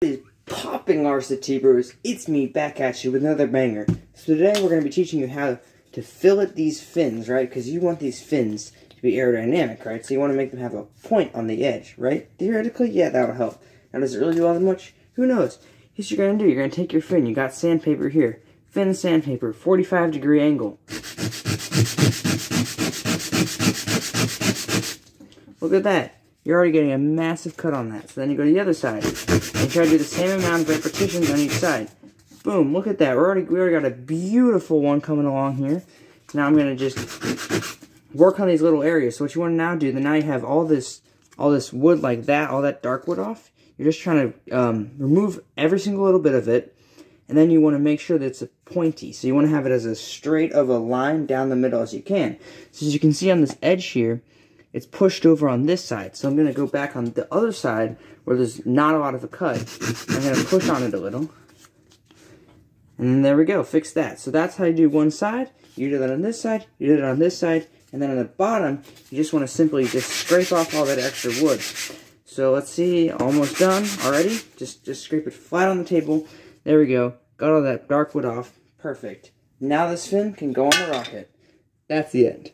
What is popping, RCT bros? It's me back at you with another banger. So today we're going to be teaching you how to fillet these fins, right? Because you want these fins to be aerodynamic, right? So you want to make them have a point on the edge, right? Theoretically, yeah, that'll help. Now, does it really do all that much? Who knows? Here's what you're going to do. You're going to take your fin. You got sandpaper here. Fin sandpaper, 45-degree angle. Look at that. You're already getting a massive cut on that. So then you go to the other side and try to do the same amount of repetitions on each side. Boom, look at that. We already got a beautiful one coming along here. Now I'm going to just work on these little areas. So what you want to now do, then now you have all this wood like that, all that dark wood off. You're just trying to remove every single little bit of it. And then you want to make sure that it's a pointy. So you want to have it as a straight of a line down the middle as you can. So as you can see on this edge here, it's pushed over on this side. So I'm going to go back on the other side where there's not a lot of a cut. I'm going to push on it a little. And then there we go. Fix that. So that's how you do one side. You do that on this side. You do it on this side. And then on the bottom, you just want to simply just scrape off all that extra wood. So let's see. Almost done already. Just scrape it flat on the table. There we go. Got all that dark wood off. Perfect. Now this fin can go on the rocket. That's the end.